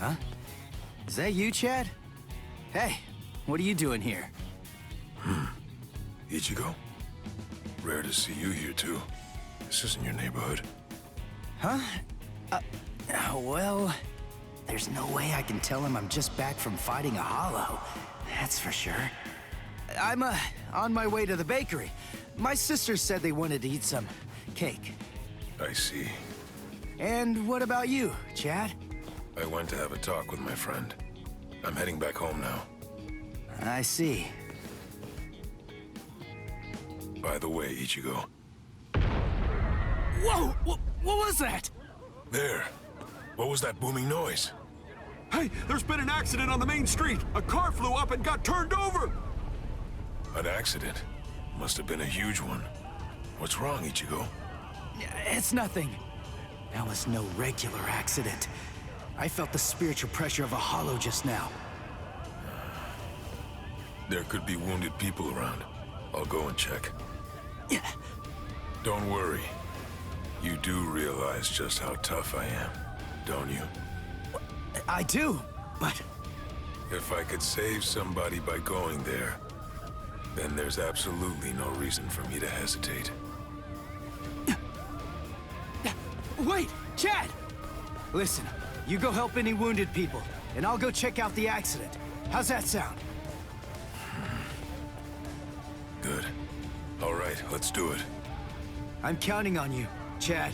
Huh? Is that you, Chad? Hey, what are you doing here? Ichigo? Rare to see you here, too. This isn't your neighborhood. Huh? Well, there's no way I can tell him I'm just back from fighting a hollow. That's for sure. I'm, on my way to the bakery. My sister said they wanted to eat some cake. I see. And what about you, Chad? I went to have a talk with my friend. I'm heading back home now. I see. By the way, Ichigo. Whoa! What was that? There. What was that booming noise? Hey, there's been an accident on the main street. A car flew up and got turned over. An accident? Must have been a huge one. What's wrong, Ichigo? It's nothing. That was no regular accident. I felt the spiritual pressure of a hollow just now. There could be wounded people around. I'll go and check. Don't worry. You do realize just how tough I am, don't you? I do, but... If I could save somebody by going there, then there's absolutely no reason for me to hesitate. Wait, Chad! Listen, you go help any wounded people, and I'll go check out the accident. How's that sound? Good. All right, let's do it. I'm counting on you, Chad.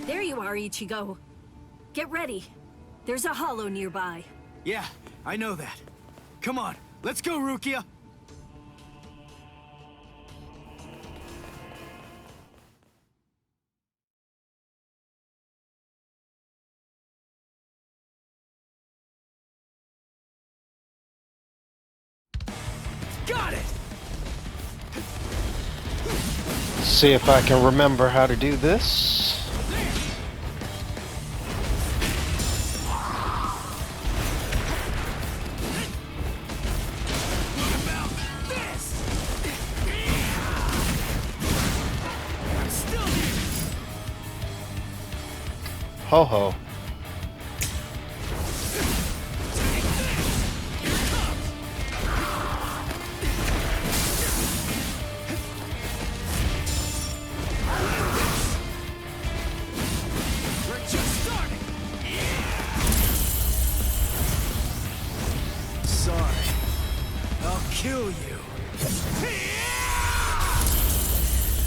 There you are, Ichigo. Get ready. There's a hollow nearby. Yeah, I know that. Come on, let's go, Rukia! Got it! See if I can remember how to do this. Ho ho. Kill you.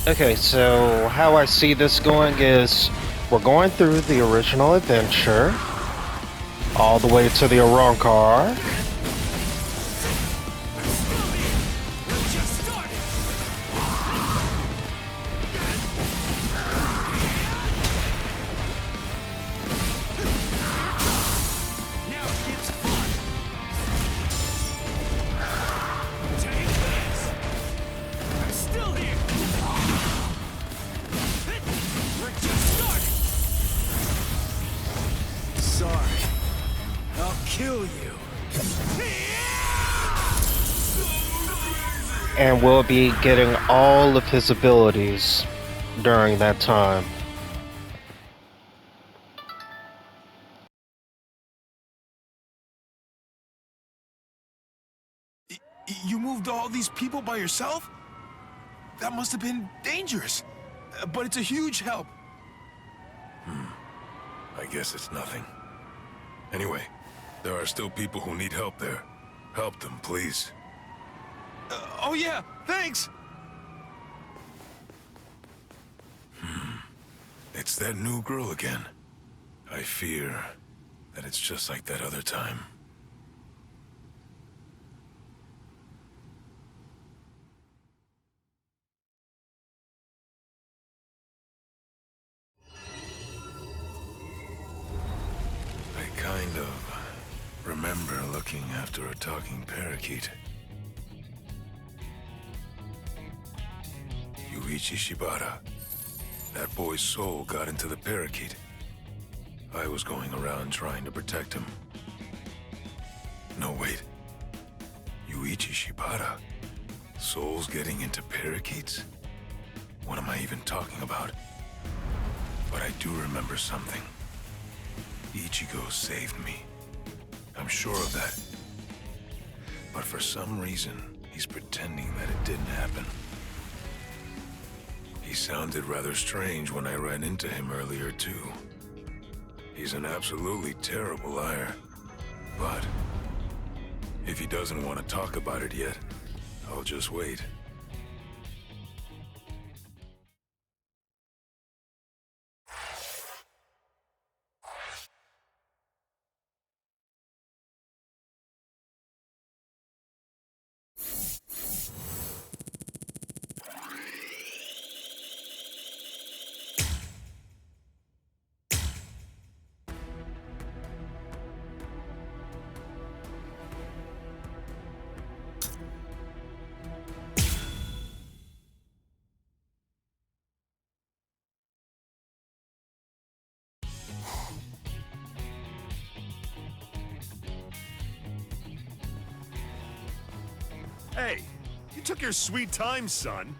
Okay, so how I see this going is we're going through the original adventure all the way to the Arrancar. And we'll be getting all of his abilities during that time. You moved all these people by yourself? That must have been dangerous. But it's a huge help. I guess it's nothing. Anyway, there are still people who need help there. Help them, please. Oh yeah, thanks! It's that new girl again. I fear that it's just like that other time. I kind of remember looking after a talking parakeet. Yuichi Shibata. That boy's soul got into the parakeet. I was going around trying to protect him. No, wait. Yuichi Shibata? Souls getting into parakeets? What am I even talking about? But I do remember something. Ichigo saved me. I'm sure of that. But for some reason, he's pretending that it didn't happen. He sounded rather strange when I ran into him earlier, too. He's an absolutely terrible liar. But if he doesn't want to talk about it yet, I'll just wait. Hey, you took your sweet time, son.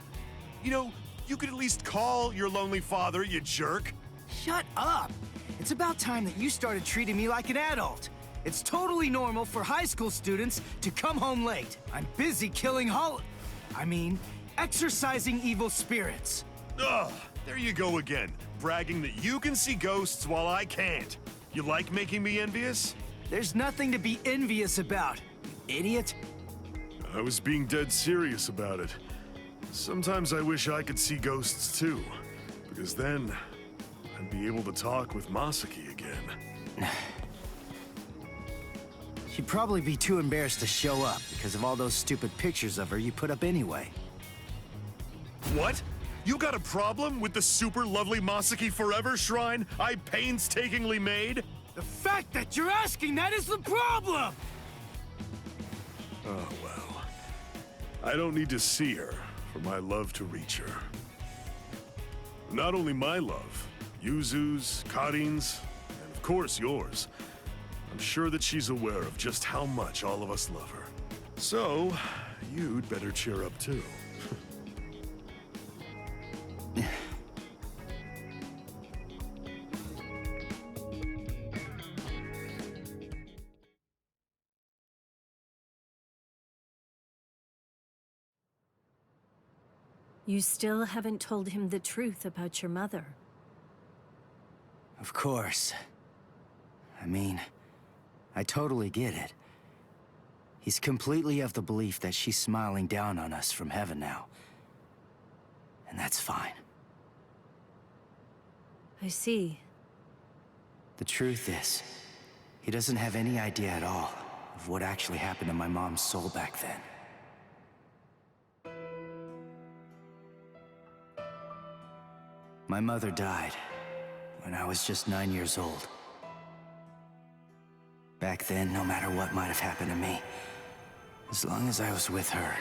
You know, you could at least call your lonely father, you jerk. Shut up! It's about time that you started treating me like an adult. It's totally normal for high school students to come home late. I'm busy killing exorcising evil spirits. Ugh, there you go again, bragging that you can see ghosts while I can't. You like making me envious? There's nothing to be envious about, you idiot. I was being dead serious about it. Sometimes I wish I could see ghosts too, because then I'd be able to talk with Masaki again. She'd probably be too embarrassed to show up because of all those stupid pictures of her you put up anyway. What? You got a problem with the super lovely Masaki Forever shrine I painstakingly made? The fact that you're asking that is the problem! Oh, well. I don't need to see her for my love to reach her. Not only my love, Yuzu's, Karin's, and of course yours. I'm sure that she's aware of just how much all of us love her. So, you'd better cheer up too. You still haven't told him the truth about your mother. Of course. I totally get it. He's completely of the belief that she's smiling down on us from heaven now. And that's fine. I see. The truth is, he doesn't have any idea at all of what actually happened to my mom's soul back then. My mother died when I was just 9 years old. Back then, no matter what might have happened to me, as long as I was with her,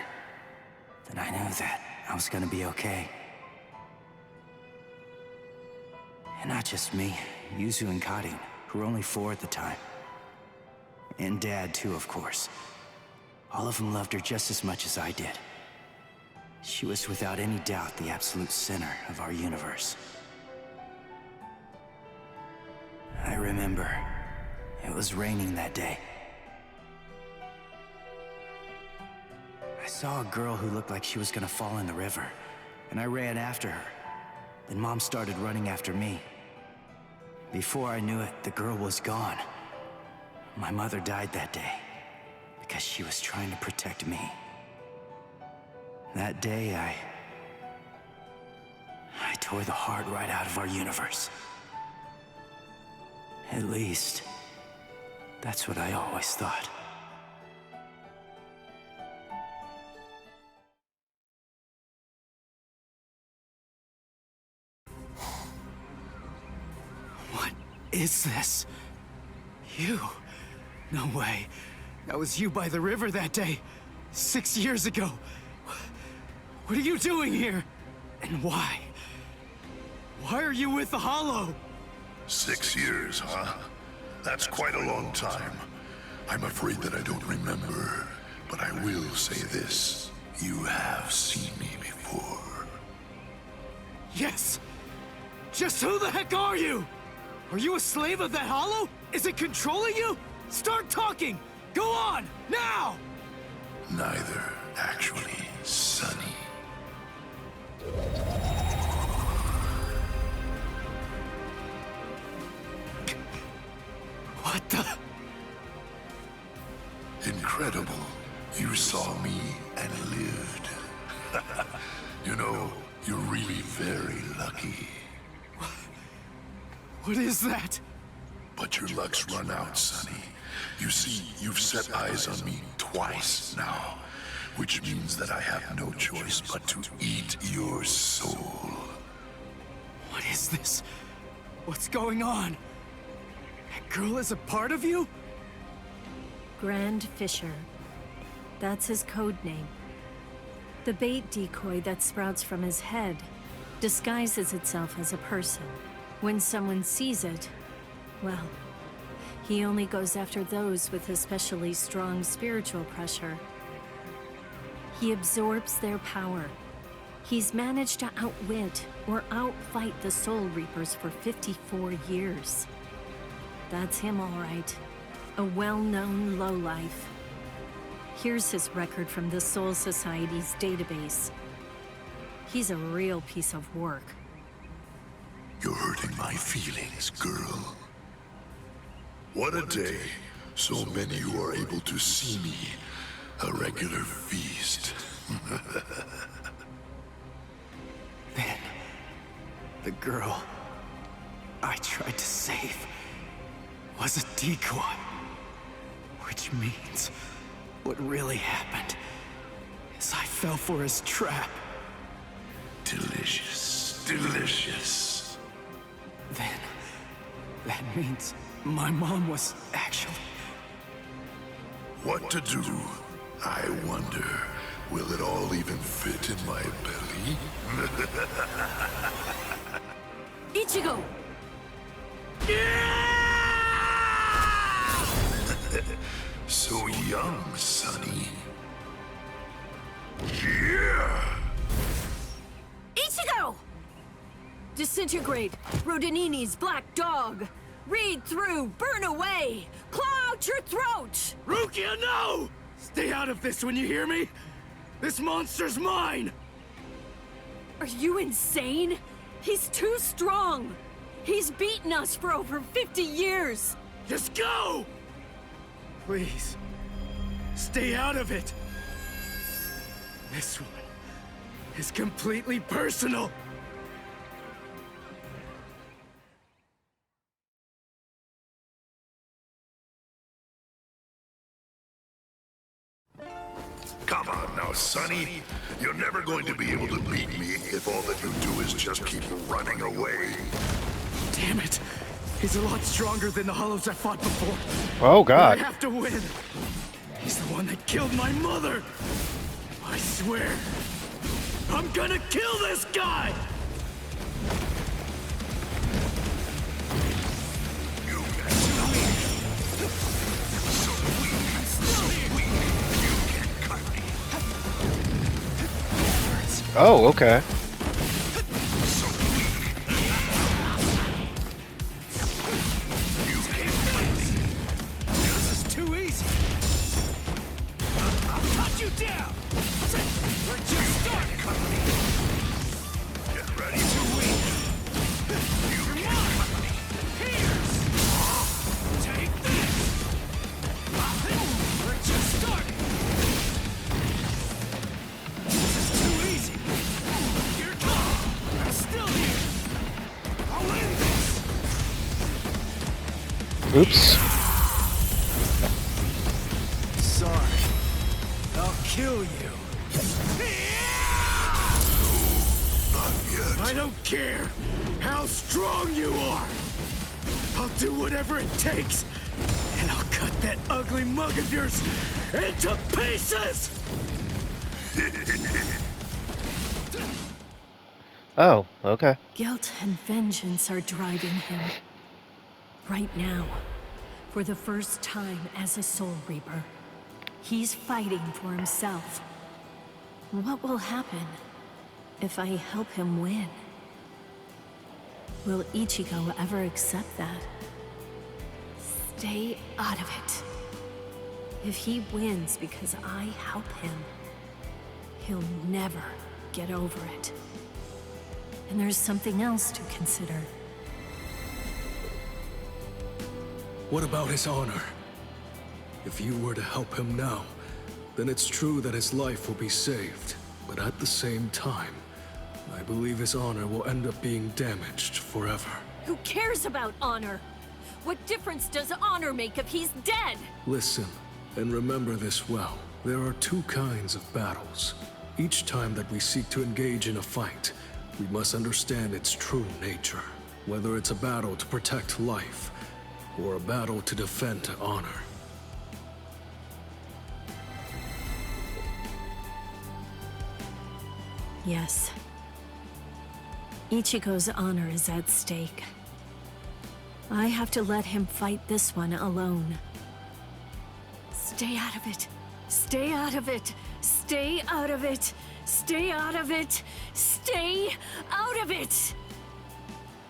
then I knew that I was gonna be okay. And not just me, Yuzu and Karin, who were only 4 at the time. And Dad, too, of course. All of them loved her just as much as I did. She was without any doubt the absolute center of our universe. I remember, it was raining that day. I saw a girl who looked like she was gonna fall in the river, and I ran after her. Then Mom started running after me. Before I knew it, the girl was gone. My mother died that day, because she was trying to protect me. That day, I tore the heart right out of our universe. At least, that's what I always thought. What is this? You? No way. That was you by the river that day. 6 years ago. What are you doing here? And why? Why are you with the Hollow? 6 years, huh? That's quite a long time. I'm afraid that I don't remember, but I will say this. You have seen me before. Yes. Just who the heck are you? Are you a slave of that hollow? Is it controlling you? Start talking! Go on, now! Neither, actually, Sonny. What the? Incredible. You saw me and lived. You know, you're really very lucky. What is that? But your luck's run out, Sonny. You see, you've set eyes on me twice now, which means that I have no choice but to eat your soul. What is this? What's going on? That girl is a part of you? Grand Fisher. That's his code name. The bait decoy that sprouts from his head disguises itself as a person. When someone sees it, well, he only goes after those with especially strong spiritual pressure. He absorbs their power. He's managed to outwit or outfight the Soul Reapers for 54 years. That's him, all right. A well-known lowlife. Here's his record from the Soul Society's database. He's a real piece of work. You're hurting my feelings, girl. What a day. So many who are able to see me. A regular feast. Then, the girl I tried to save was a decoy. Which means what really happened is I fell for his trap. Delicious. Delicious. Then, that means my mom was actually... What to do? I wonder, will it all even fit in my belly? Ichigo! So young, Sonny. Yeah! Ichigo! Disintegrate, Rodinini's black dog. Read through, burn away, claw out your throat! Rukia, no! Stay out of this when you hear me! This monster's mine! Are you insane? He's too strong! He's beaten us for over 50 years! Just go! Please, stay out of it! This one is completely personal! Come on now, Sonny. You're never going to be able to beat me if all that you do is just keep running away. Damn it! He's a lot stronger than the Hollows I fought before. Oh, God. But I have to win. He's the one that killed my mother. I swear, I'm gonna kill this guy! You get so weak. So weak. You can't cut me. Oh, okay. So weak. You can't fight me. This is too easy. I'll cut you down. We're just starting. Get ready to win. You can't cut me. Here's. Take this. We're just starting. This is too easy. Here it comes. I'm still here. I'll win this. Oops. Sorry. I'll kill you. Not yet. I don't care how strong you are. I'll do whatever it takes. And I'll cut that ugly mug of yours into pieces! Oh, okay. Guilt and vengeance are driving him. Right now, for the first time as a Soul Reaper, he's fighting for himself. What will happen if I help him win? Will Ichigo ever accept that? Stay out of it. If he wins because I help him, he'll never get over it. And there's something else to consider. What about his honor? If you were to help him now, then it's true that his life will be saved. But at the same time, I believe his honor will end up being damaged forever. Who cares about honor? What difference does honor make if he's dead? Listen, and remember this well. There are two kinds of battles. Each time that we seek to engage in a fight, we must understand its true nature. Whether it's a battle to protect life, or a battle to defend honor. Yes. Ichigo's honor is at stake. I have to let him fight this one alone. Stay out of it. Stay out of it. Stay out of it. Stay out of it. Stay out of it!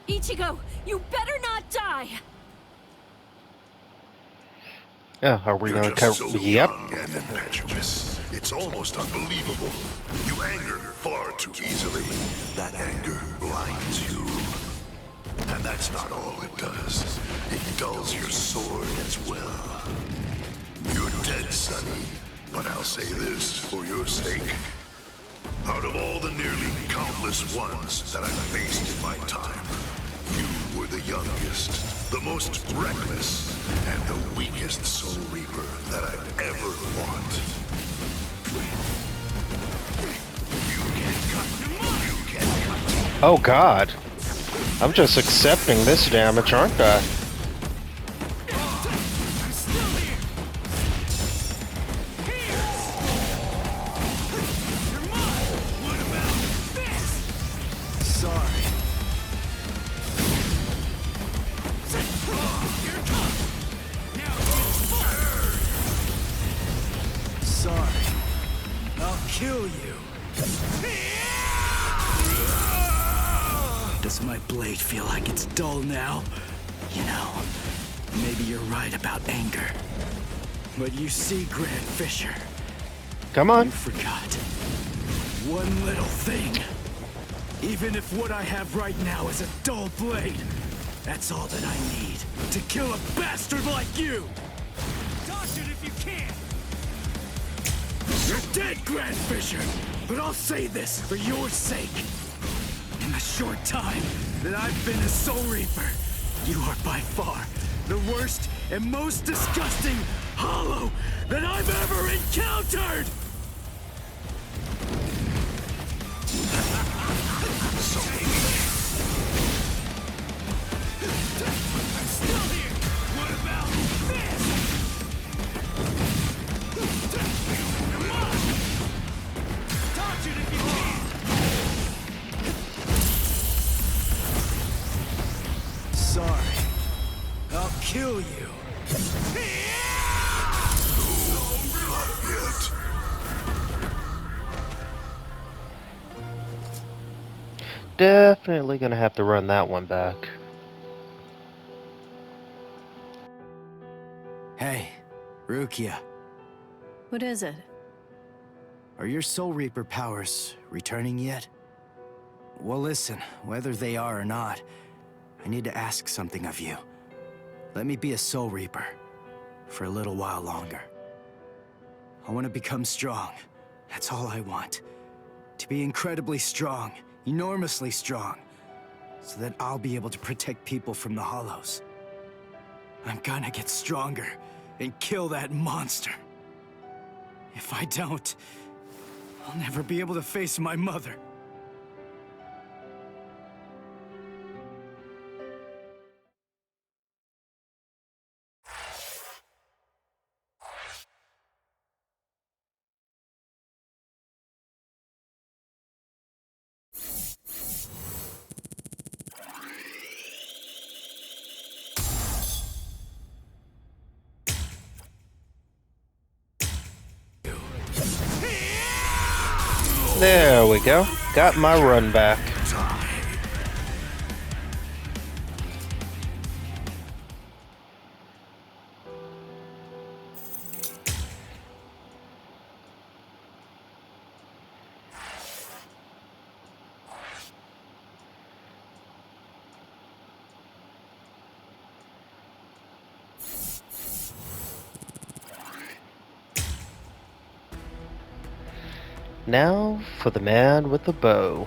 Ichigo, you better not die! Yeah, are we You're gonna just cover? so Yep. young and impetuous. It's almost unbelievable. You anger far too easily. That anger blinds you. And that's not all it does. It dulls your sword as well. You're dead, Sonny. But I'll say this for your sake. Out of all the nearly countless ones that I've faced in my time, you were the youngest, the most reckless, and the weakest Soul Reaper that I've ever fought. You can't cut. Oh God. I'm just accepting this damage, aren't I? Kill you. Does my blade feel like it's dull now? You know, maybe you're right about anger. But you see, Grand Fisher, Come on. you forgot one little thing. Even if what I have right now is a dull blade, that's all that I need to kill a bastard like you. Toss it if you can. You're dead, Grand Fisher! But I'll say this for your sake. In the short time that I've been a Soul Reaper, you are by far the worst and most disgusting hollow that I've ever encountered! I'm still here! What about this? Sorry. I'll kill you. Not yet. Definitely gonna have to run that one back. Hey, Rukia. What is it? Are your Soul Reaper powers returning yet? Well, listen, whether they are or not, I need to ask something of you. Let me be a Soul Reaper for a little while longer. I want to become strong. That's all I want. To be incredibly strong, enormously strong, so that I'll be able to protect people from the Hollows. I'm gonna get stronger and kill that monster. If I don't, I'll never be able to face my mother. There we go. Got my run back. Now for the man with the bow.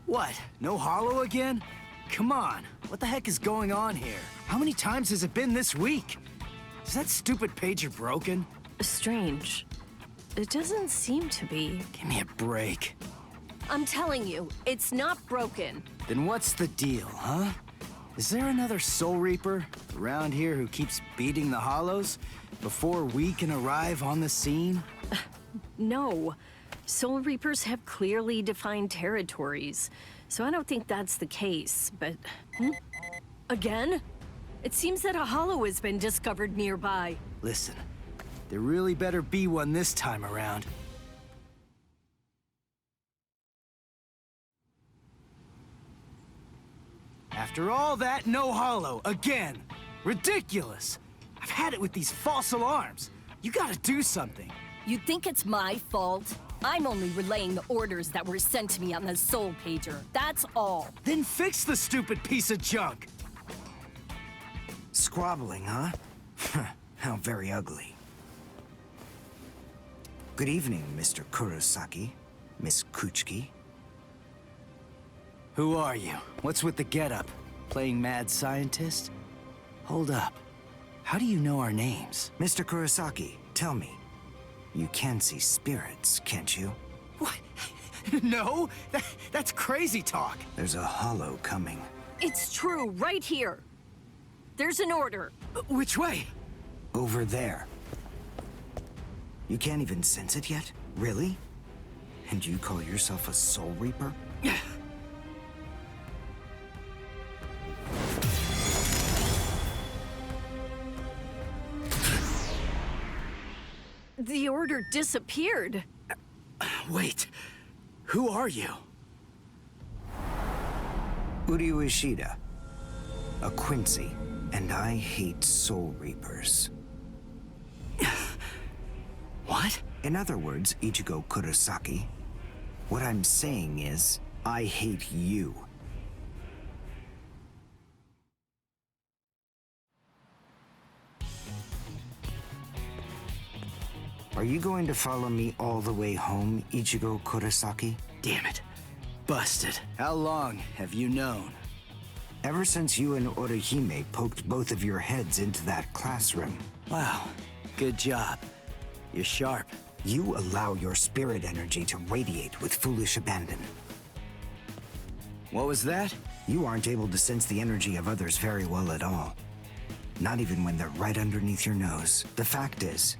What? No hollow again? Come on, what the heck is going on here? How many times has it been this week? Is that stupid pager broken? Strange. It doesn't seem to be. Give me a break. I'm telling you, it's not broken. Then what's the deal, huh? Is there another Soul Reaper around here who keeps beating the hollows before we can arrive on the scene? No. Soul Reapers have clearly defined territories, so I don't think that's the case, but... Again? It seems that a hollow has been discovered nearby. Listen, there really better be one this time around. After all that, no hollow, again. Ridiculous. I've had it with these false alarms. You gotta do something. You think it's my fault? I'm only relaying the orders that were sent to me on the Soul Pager. That's all. Then fix the stupid piece of junk. Squabbling, huh? How very ugly. Good evening, Mr. Kurosaki, Miss Kuchiki. Who are you? What's with the getup? Playing mad scientist? Hold up. How do you know our names? Mr. Kurosaki, tell me. You can see spirits, can't you? What? No? That's crazy talk. There's a hollow coming. It's true, right here. There's an order. Which way? Over there. You can't even sense it yet? Really? And you call yourself a Soul Reaper? The order disappeared. Wait. Who are you? Uryu Ishida. A Quincy. And I hate Soul Reapers. What? In other words, Ichigo Kurosaki, what I'm saying is, I hate you. Are you going to follow me all the way home, Ichigo Kurosaki? Damn it. Busted. How long have you known? Ever since you and Orihime poked both of your heads into that classroom. Wow. Good job. You're sharp. You allow your spirit energy to radiate with foolish abandon. What was that? You aren't able to sense the energy of others very well at all. Not even when they're right underneath your nose. The fact is,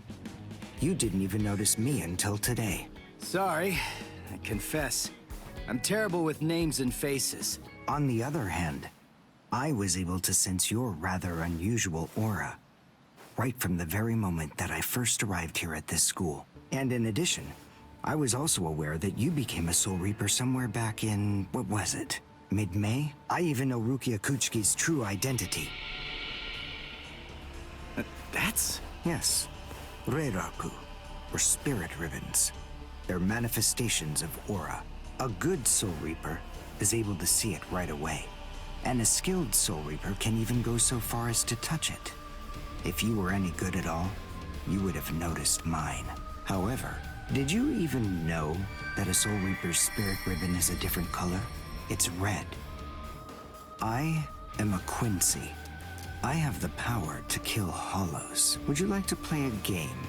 you didn't even notice me until today. Sorry. I confess. I'm terrible with names and faces. On the other hand, I was able to sense your rather unusual aura, right from the very moment that I first arrived here at this school. And in addition, I was also aware that you became a Soul Reaper somewhere back in, what was it? Mid-May? I even know Rukia Kuchiki's true identity. That's... Yes. Reiraku, or spirit ribbons. They're manifestations of aura. A good Soul Reaper is able to see it right away. And a skilled Soul Reaper can even go so far as to touch it. If you were any good at all, you would have noticed mine. However, did you even know that a Soul Reaper's spirit ribbon is a different color? It's red. I am a Quincy. I have the power to kill hollows. Would you like to play a game,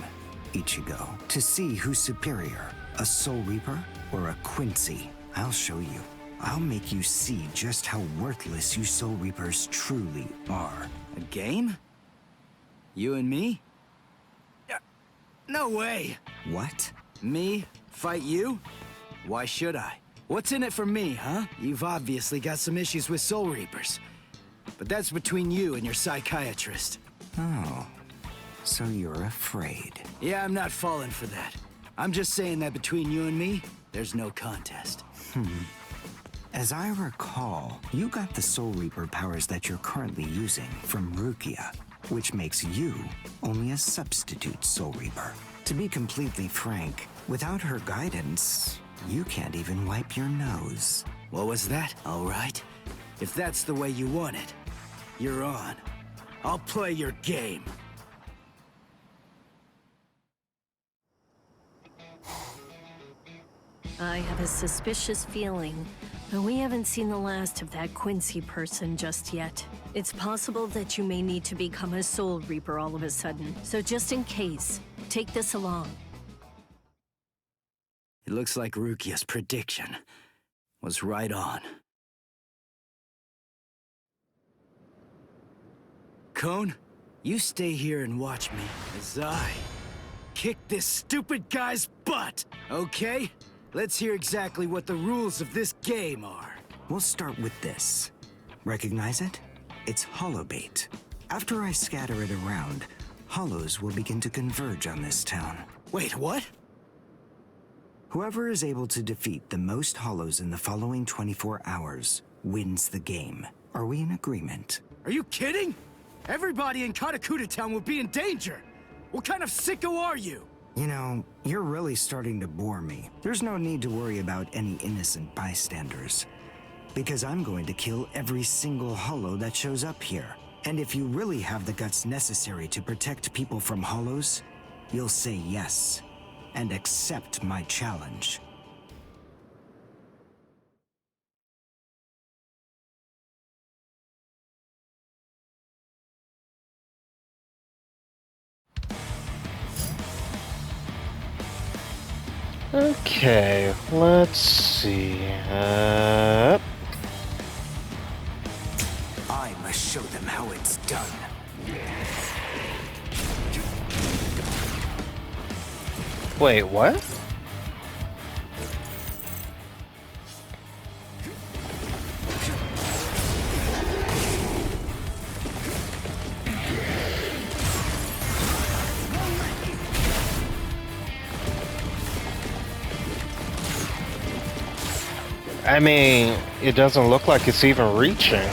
Ichigo? To see who's superior, a Soul Reaper or a Quincy? I'll show you. I'll make you see just how worthless you Soul Reapers truly are. A game? You and me? No way! What? Me? Fight you? Why should I? What's in it for me, huh? You've obviously got some issues with Soul Reapers. But that's between you and your psychiatrist. Oh, so you're afraid. Yeah, I'm not falling for that. I'm just saying that between you and me, there's no contest. As I recall, you got the Soul Reaper powers that you're currently using from Rukia, which makes you only a substitute Soul Reaper. To be completely frank, without her guidance, You can't even wipe your nose. What was that? All right. If that's the way you want it, you're on. I'll play your game. I have a suspicious feeling, but we haven't seen the last of that Quincy person just yet. It's possible that you may need to become a Soul Reaper all of a sudden, so just in case, take this along. It looks like Rukia's prediction was right on. Cone, you stay here and watch me as I kick this stupid guy's butt, okay? Let's hear exactly what the rules of this game are. We'll start with this. Recognize it? It's hollow bait. After I scatter it around, hollows will begin to converge on this town. Wait, what? Whoever is able to defeat the most hollows in the following 24 hours wins the game. Are we in agreement? Are you kidding? Everybody in Katakuta Town will be in danger. What kind of sicko are you? You know, you're really starting to bore me. There's no need to worry about any innocent bystanders. Because I'm going to kill every single hollow that shows up here. And if you really have the guts necessary to protect people from hollows, you'll say yes, and accept my challenge. Okay, let's see. I must show them how it's done. Wait, what? I mean, it doesn't look like it's even reaching.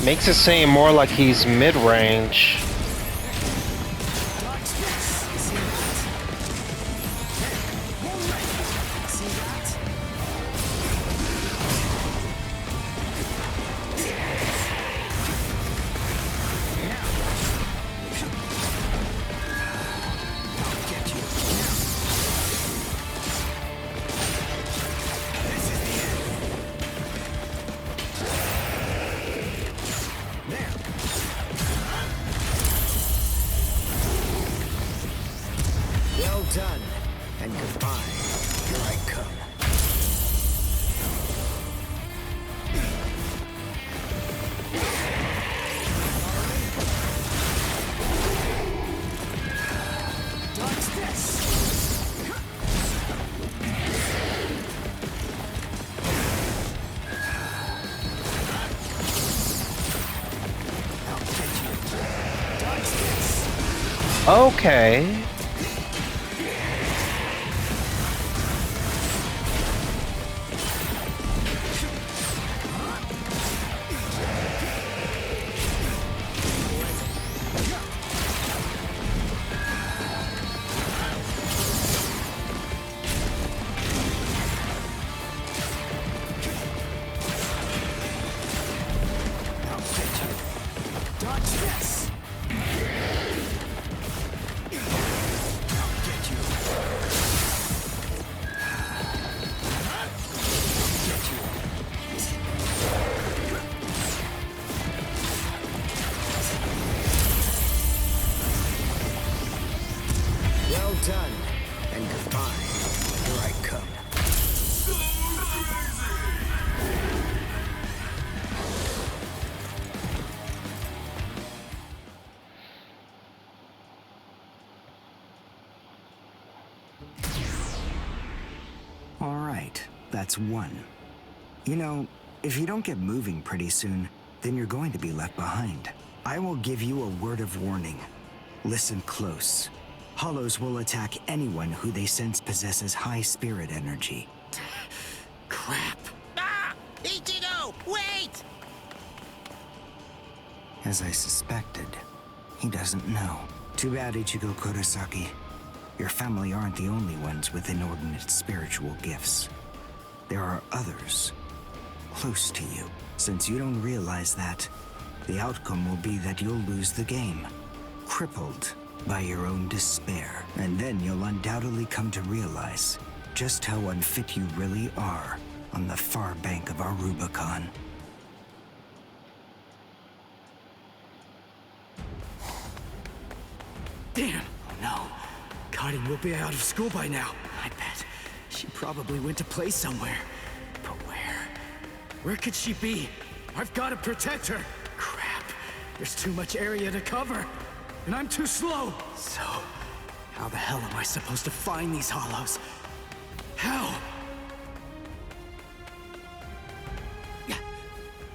Makes it seem more like he's mid-range. Well done, and goodbye. Here I come. Dodge this! I'll get you. Dodge this! Okay. Well done, and goodbye. Here I come. All right, that's one. You know, if you don't get moving pretty soon, then you're going to be left behind. I will give you a word of warning. Listen close. Hollows will attack anyone who they sense possesses high spirit energy. Crap. Ah! Ichigo, wait! As I suspected, he doesn't know. Too bad, Ichigo Kurosaki. Your family aren't the only ones with inordinate spiritual gifts. There are others close to you. Since you don't realize that, the outcome will be that you'll lose the game, crippled by your own despair. And then you'll undoubtedly come to realize just how unfit you really are on the far bank of our Rubicon. Damn! Oh no. Karin will be out of school by now. I bet. She probably went to play somewhere. But where? Where could she be? I've got to protect her. Crap. There's too much area to cover. And I'm too slow. So, how the hell am I supposed to find these hollows? How?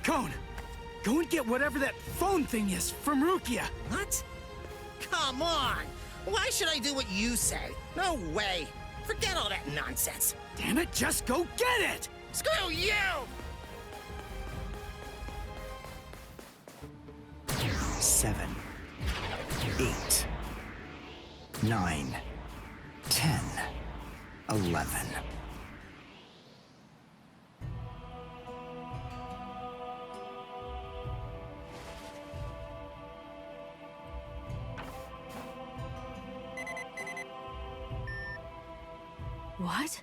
Cone! Go and get whatever that phone thing is from Rukia. What? Come on! Why should I do what you say? No way! Forget all that nonsense! Damn it, just go get it! Screw you! 7, 8, 9, 10, 11. What?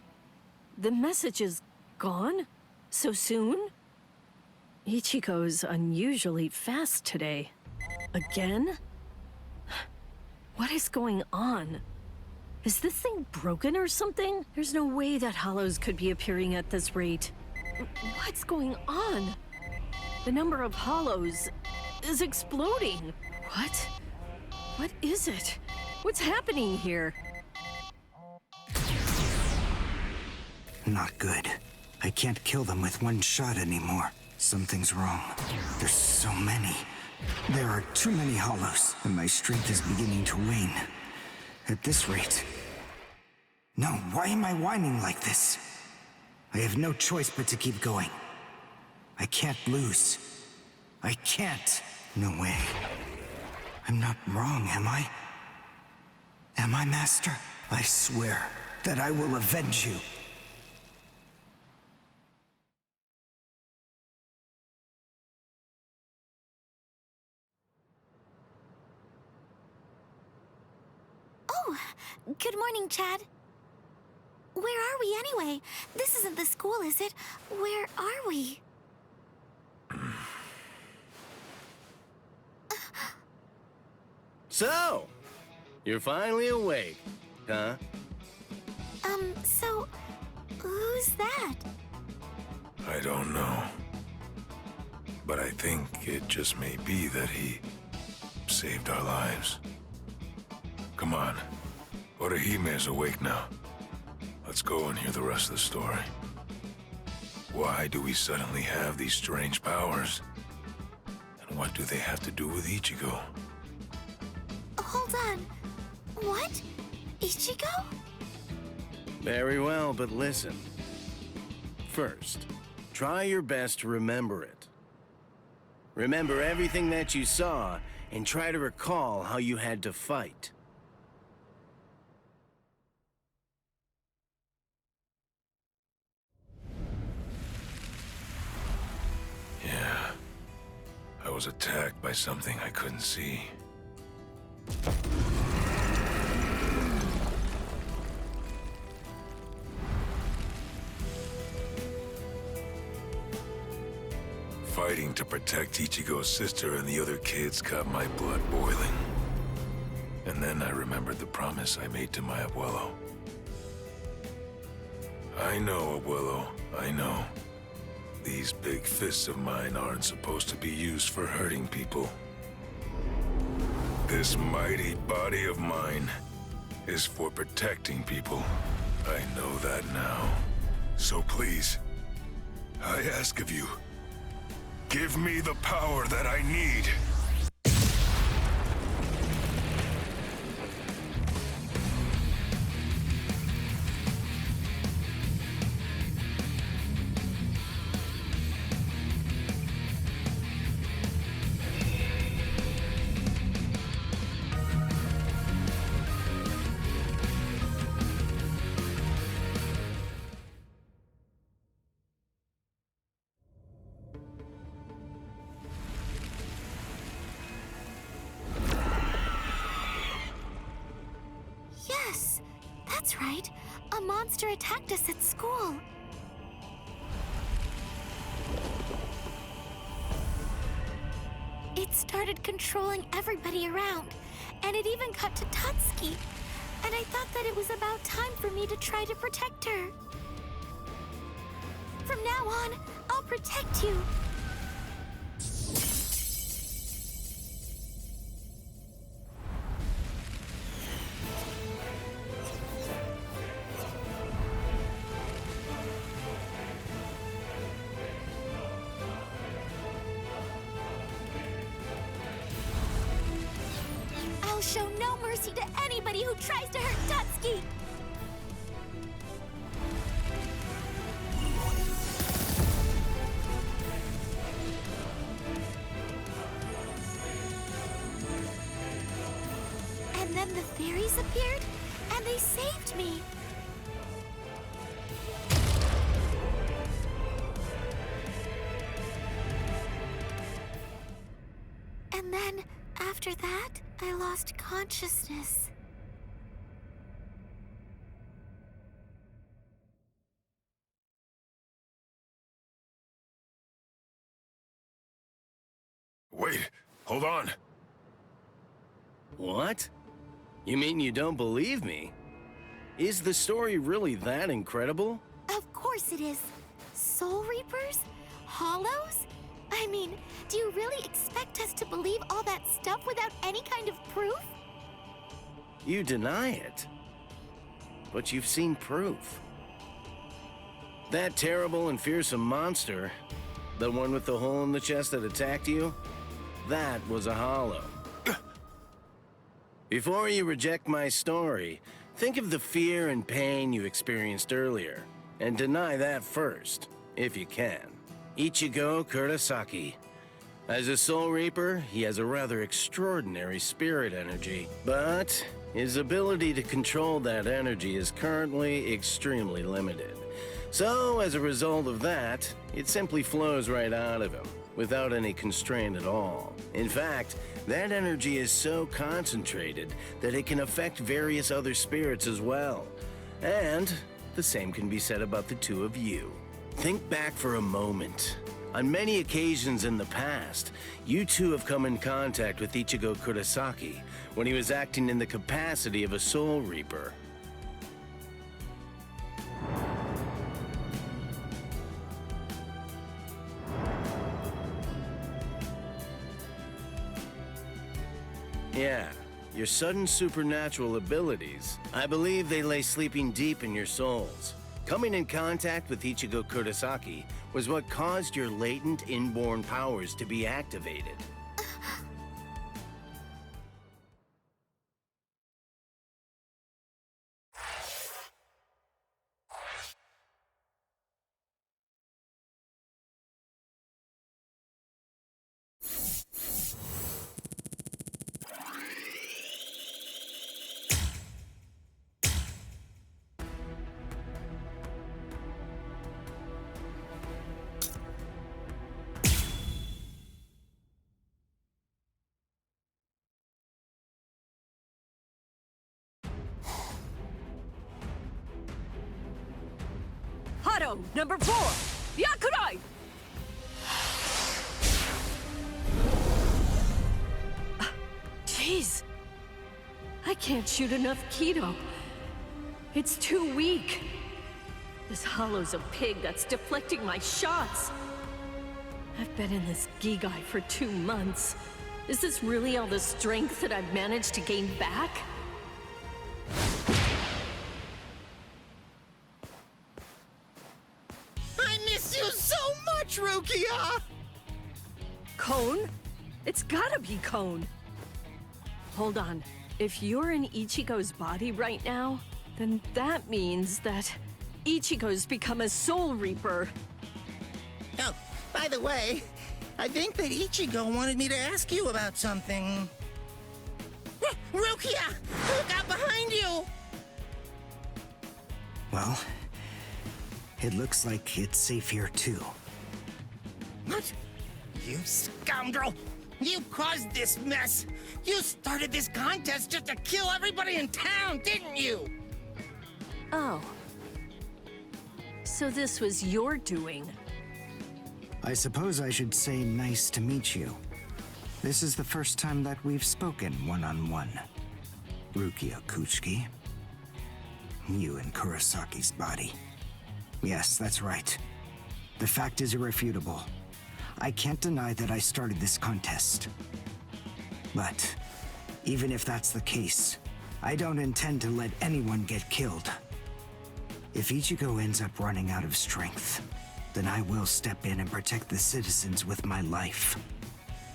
The message is gone? So soon? Ichigo's unusually fast today. Again? What is going on? Is this thing broken or something? There's no way that hollows could be appearing at this rate. What's going on? The number of hollows is exploding. What? What is it? What's happening here? Not good. I can't kill them with one shot anymore. Something's wrong. There's so many. There are too many hollows, and my strength is beginning to wane. At this rate... No, why am I whining like this? I have no choice but to keep going. I can't lose. I can't. No way. I'm not wrong, am I? Am I, Master? I swear that I will avenge you. Good morning, Chad. Where are we anyway? This isn't the school, is it? Where are we? So, you're finally awake, huh? So, who's that? I don't know. But I think it just may be that he saved our lives. Come on. Orihime is awake now. Let's go and hear the rest of the story. Why do we suddenly have these strange powers? And what do they have to do with Ichigo? Hold on. What? Ichigo? Very well, but listen. First, try your best to remember it. Remember everything that you saw, and try to recall how you had to fight. Yeah. I was attacked by something I couldn't see. Fighting to protect Ichigo's sister and the other kids got my blood boiling. And then I remembered the promise I made to my abuelo. I know, abuelo, I know. These big fists of mine aren't supposed to be used for hurting people. This mighty body of mine is for protecting people. I know that now. So please, I ask of you, give me the power that I need. That's right. A monster attacked us at school. It started controlling everybody around, and it even got to Tatsuki. And I thought that it was about time for me to try to protect her. From now on, I'll protect you. I'll show no mercy to anybody who tries to hurt Tatsuki! And then the fairies appeared, and they saved me. And then, after that, I lost consciousness. Wait, hold on. What? You mean you don't believe me? Is the story really that incredible? Of course it is. Soul Reapers? Hollows? I mean, do you really expect us to believe all that stuff without any kind of proof? You deny it. But you've seen proof. That terrible and fearsome monster, the one with the hole in the chest that attacked you, that was a hollow. Before you reject my story, think of the fear and pain you experienced earlier, and deny that first, if you can. Ichigo Kurosaki. As a Soul Reaper, he has a rather extraordinary spirit energy, but his ability to control that energy is currently extremely limited. So, as a result of that, it simply flows right out of him, without any constraint at all. In fact, that energy is so concentrated that it can affect various other spirits as well. And the same can be said about the two of you. Think back for a moment. On many occasions in the past, you two have come in contact with Ichigo Kurosaki when he was acting in the capacity of a Soul Reaper. Yeah, your sudden supernatural abilities, I believe they lay sleeping deep in your souls. Coming in contact with Ichigo Kurosaki was what caused your latent inborn powers to be activated. Hado, number 4! Yakurai! Jeez. I can't shoot enough Kido. It's too weak. This hollow's a pig that's deflecting my shots. I've been in this Gigai for 2 months. Is this really all the strength that I've managed to gain back? I miss you so much, Rukia! Cone? It's gotta be Cone. Hold on. If you're in Ichigo's body right now, then that means that Ichigo's become a Soul Reaper. Oh, by the way, I think that Ichigo wanted me to ask you about something. Rukia! Look out behind you! Well, it looks like it's safe here too. What? You scoundrel! You caused this mess! You started this contest just to kill everybody in town, didn't you? Oh. So this was your doing. I suppose I should say nice to meet you. This is the first time that we've spoken one-on-one. Rukia Kuchiki. You in Kurisaki's body. Yes, that's right. The fact is irrefutable. I can't deny that I started this contest. But even if that's the case, I don't intend to let anyone get killed. If Ichigo ends up running out of strength, then I will step in and protect the citizens with my life.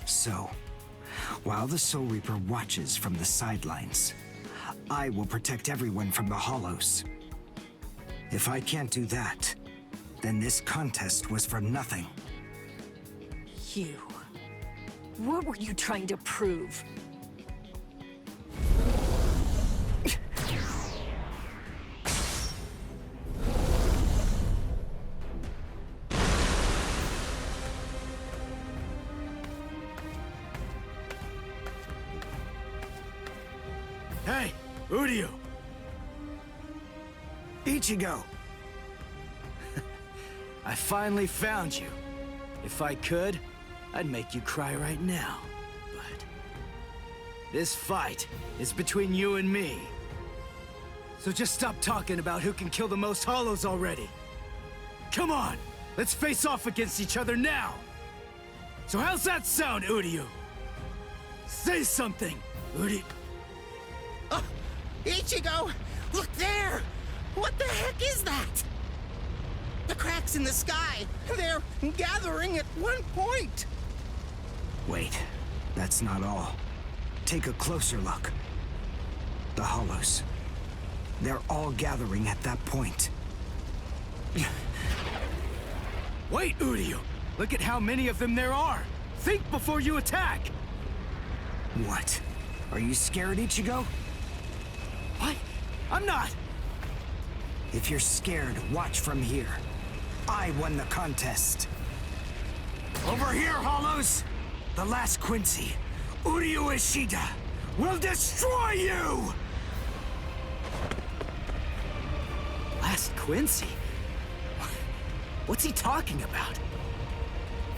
So, while the Soul Reaper watches from the sidelines, I will protect everyone from the Hollows. If I can't do that, then this contest was for nothing. You. What were you trying to prove? Hey, Uryu! Ichigo! I finally found you. If I could, I'd make you cry right now. But this fight is between you and me. So just stop talking about who can kill the most Hollows already. Come on, let's face off against each other now. So how's that sound, Uryu? Say something, Uryu. Ichigo! Look there! What the heck is that? The cracks in the sky! They're gathering at one point! Wait, that's not all. Take a closer look. The Hollows. They're all gathering at that point. Wait, Uryu! Look at how many of them there are! Think before you attack! What? Are you scared, Ichigo? What? I'm not! If you're scared, watch from here. I won the contest. Over here, Hollows! The last Quincy, Uryu Ishida, will destroy you! Last Quincy? What's he talking about?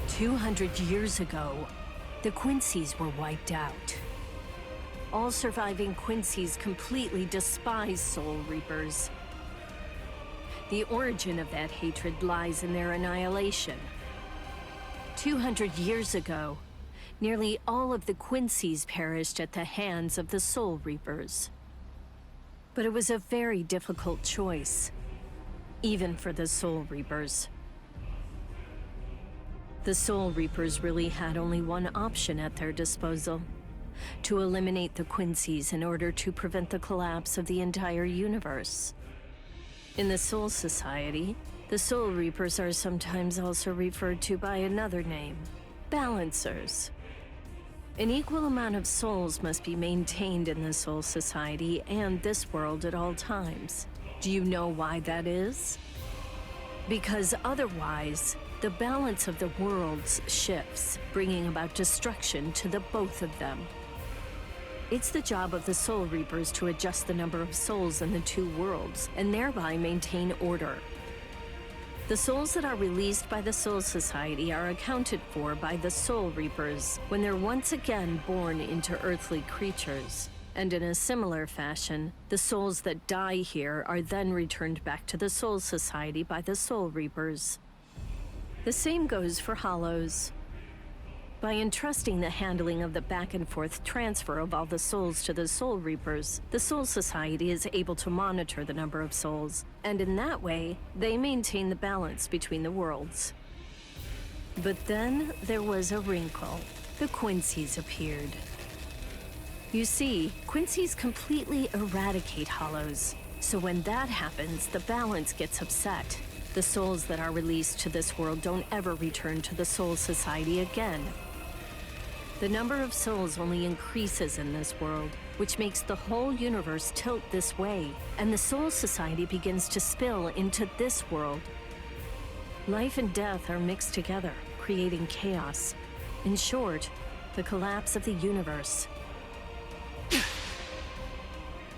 200 years ago, the Quincy's were wiped out. All surviving Quincy's completely despise Soul Reapers. The origin of that hatred lies in their annihilation. 200 years ago, nearly all of the Quincy's perished at the hands of the Soul Reapers. But it was a very difficult choice, even for the Soul Reapers. The Soul Reapers really had only one option at their disposal: to eliminate the Quincy's in order to prevent the collapse of the entire universe. In the Soul Society, the Soul Reapers are sometimes also referred to by another name: Balancers. An equal amount of souls must be maintained in the Soul Society and this world at all times. Do you know why that is? Because otherwise, the balance of the worlds shifts, bringing about destruction to the both of them. It's the job of the Soul Reapers to adjust the number of souls in the two worlds, and thereby maintain order. The souls that are released by the Soul Society are accounted for by the Soul Reapers when they're once again born into earthly creatures. And in a similar fashion, the souls that die here are then returned back to the Soul Society by the Soul Reapers. The same goes for Hollows. By entrusting the handling of the back-and-forth transfer of all the souls to the Soul Reapers, the Soul Society is able to monitor the number of souls, and in that way, they maintain the balance between the worlds. But then there was a wrinkle. The Quincy's appeared. You see, Quincy's completely eradicate Hollows, so when that happens, the balance gets upset. The souls that are released to this world don't ever return to the Soul Society again. The number of souls only increases in this world, which makes the whole universe tilt this way, and the Soul Society begins to spill into this world. Life and death are mixed together, creating chaos. In short, the collapse of the universe.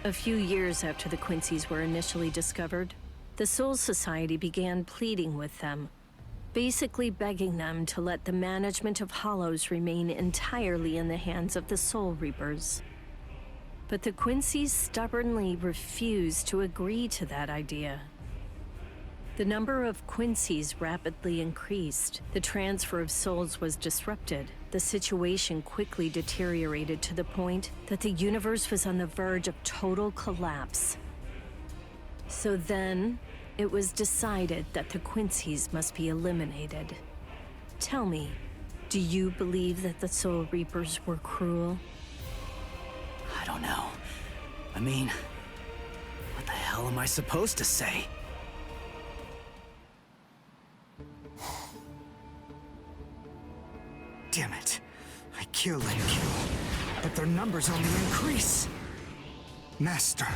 A few years after the Quincy's were initially discovered, the Soul Society began pleading with them, basically begging them to let the management of Hollows remain entirely in the hands of the Soul Reapers. But the Quincy's stubbornly refused to agree to that idea. The number of Quincy's rapidly increased. The transfer of souls was disrupted. The situation quickly deteriorated to the point that the universe was on the verge of total collapse. So then, it was decided that the Quincy's must be eliminated. Tell me, do you believe that the Soul Reapers were cruel? I don't know. I mean, what the hell am I supposed to say? Damn it. I kill and kill, but their numbers only increase. Master.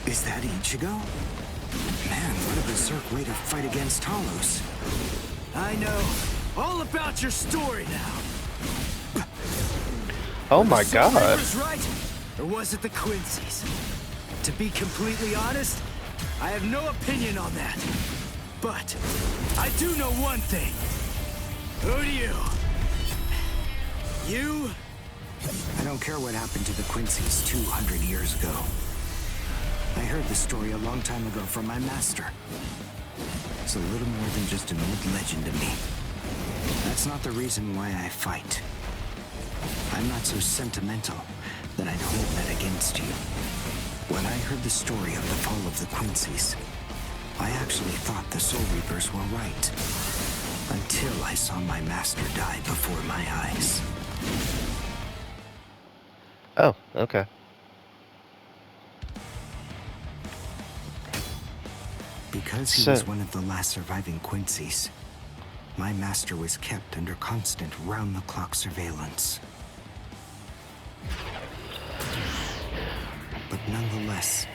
Is that Ichigo? Man, what a berserk way to fight against Hollows. I know all about your story now. Oh my God. Was right, or was it the Quincy's? To be completely honest, I have no opinion on that. But I do know one thing. Who do you? You? I don't care what happened to the Quincy's 200 years ago. I heard the story a long time ago from my master. It's a little more than just an old legend to me. That's not the reason why I fight. I'm not so sentimental that I'd hold that against you. When I heard the story of the fall of the Quincy's, I actually thought the Soul Reapers were right. Until I saw my master die before my eyes. Oh, okay. Because he was one of the last surviving Quincy's, my master was kept under constant round-the-clock surveillance. But nonetheless,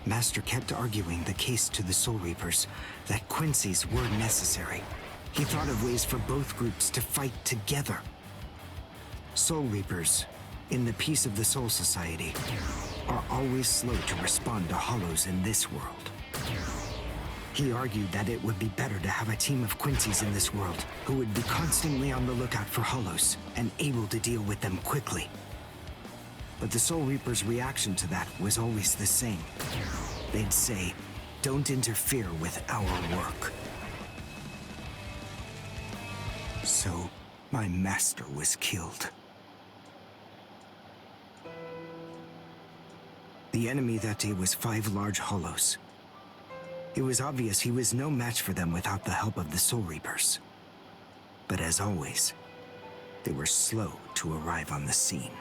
Master kept arguing the case to the Soul Reapers that Quincy's were necessary. He thought of ways for both groups to fight together. Soul Reapers, in the peace of the Soul Society, are always slow to respond to Hollows in this world. He argued that it would be better to have a team of Quincy's in this world who would be constantly on the lookout for Hollows and able to deal with them quickly. But the Soul Reaper's reaction to that was always the same. They'd say, "Don't interfere with our work." So, my master was killed. The enemy that day was 5 large Hollows. It was obvious he was no match for them without the help of the Soul Reapers. But as always, they were slow to arrive on the scene.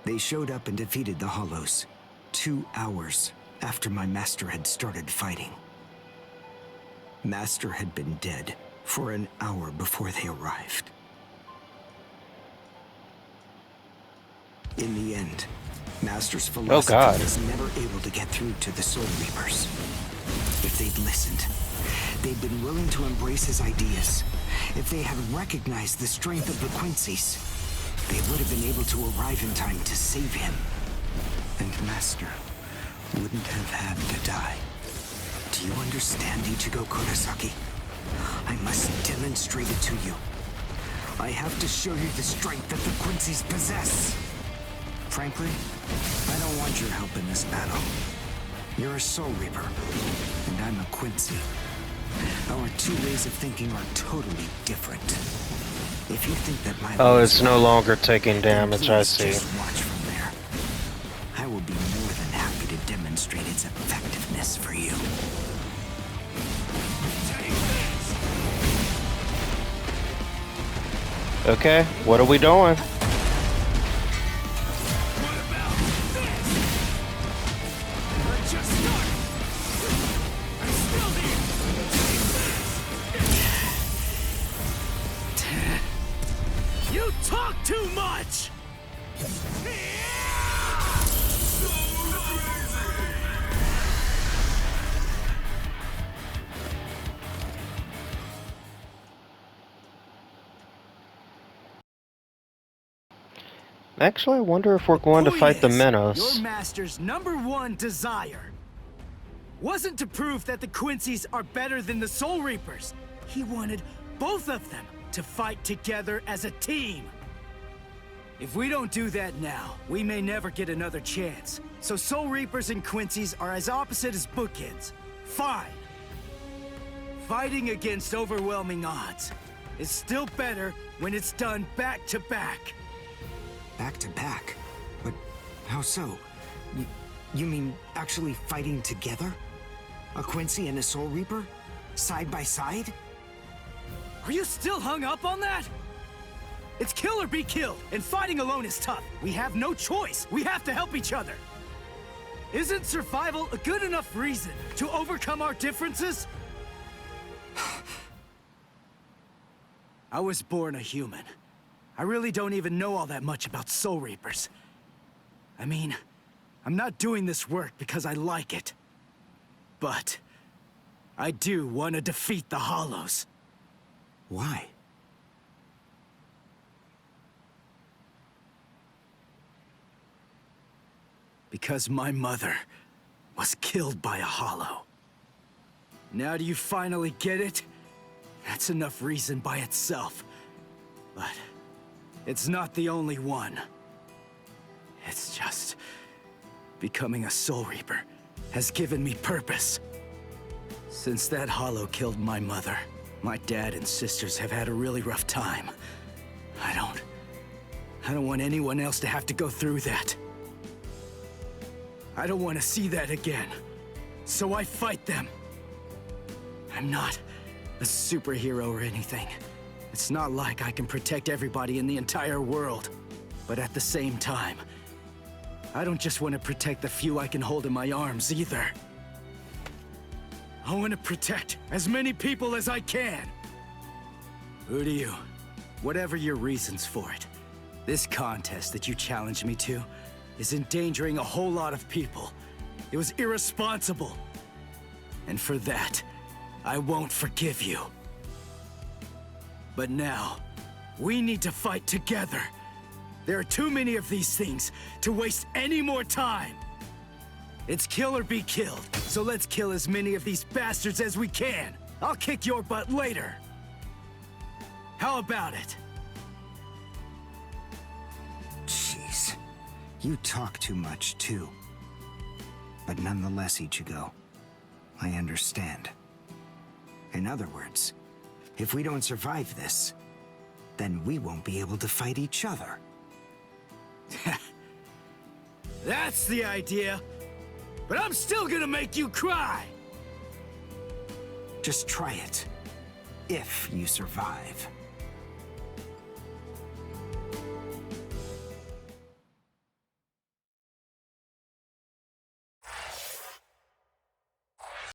They showed up and defeated the Hollows 2 hours after my master had started fighting. Master had been dead for an hour before they arrived. In the end, Master's philosophy was never able to get through to the Soul Reapers. If they'd listened, they'd been willing to embrace his ideas. If they had recognized the strength of the Quincy's, they would have been able to arrive in time to save him. And Master wouldn't have had to die. Do you understand, Ichigo Kurosaki? I must demonstrate it to you. I have to show you the strength that the Quincy's possess. Frankly, I don't want your help in this battle. You're a Soul Reaper, and I'm a Quincy. Our 2 ways of thinking are totally different. If you think that my it's no longer taking damage, I see. Just watch from there. I will be more than happy to demonstrate its effectiveness for you. Okay, what are we doing? much! Actually, I wonder if we're going to fight the Menace. Your master's #1 desire wasn't to prove that the Quincy's are better than the Soul Reapers. He wanted both of them to fight together as a team. If we don't do that now, we may never get another chance. So Soul Reapers and Quincy's are as opposite as bookends. Fine. Fighting against overwhelming odds is still better when it's done back to back. Back to back? But how so? You mean actually fighting together? A Quincy and a Soul Reaper? Side by side? Are you still hung up on that? It's kill or be killed, and fighting alone is tough. We have no choice. We have to help each other. Isn't survival a good enough reason to overcome our differences? I was born a human. I really don't even know all that much about Soul Reapers. I mean, I'm not doing this work because I like it. But I do want to defeat the Hollows. Why? Because my mother was killed by a Hollow. Now do you finally get it? That's enough reason by itself. But it's not the only one. It's just becoming a Soul Reaper has given me purpose. Since that Hollow killed my mother, my dad and sisters have had a really rough time. I don't want anyone else to have to go through that. I don't want to see that again. So I fight them. I'm not a superhero or anything. It's not like I can protect everybody in the entire world. But at the same time, I don't just want to protect the few I can hold in my arms either. I want to protect as many people as I can. Who do you? Whatever your reasons for it, this contest that you challenged me to is endangering a whole lot of people. It was irresponsible. And for that, I won't forgive you. But now, we need to fight together. There are too many of these things to waste any more time. It's kill or be killed, so let's kill as many of these bastards as we can. I'll kick your butt later. How about it? Jeez. You talk too much, too. But nonetheless, Ichigo, I understand. In other words, if we don't survive this, then we won't be able to fight each other. That's the idea. But I'm still gonna make you cry. Just try it. If you survive.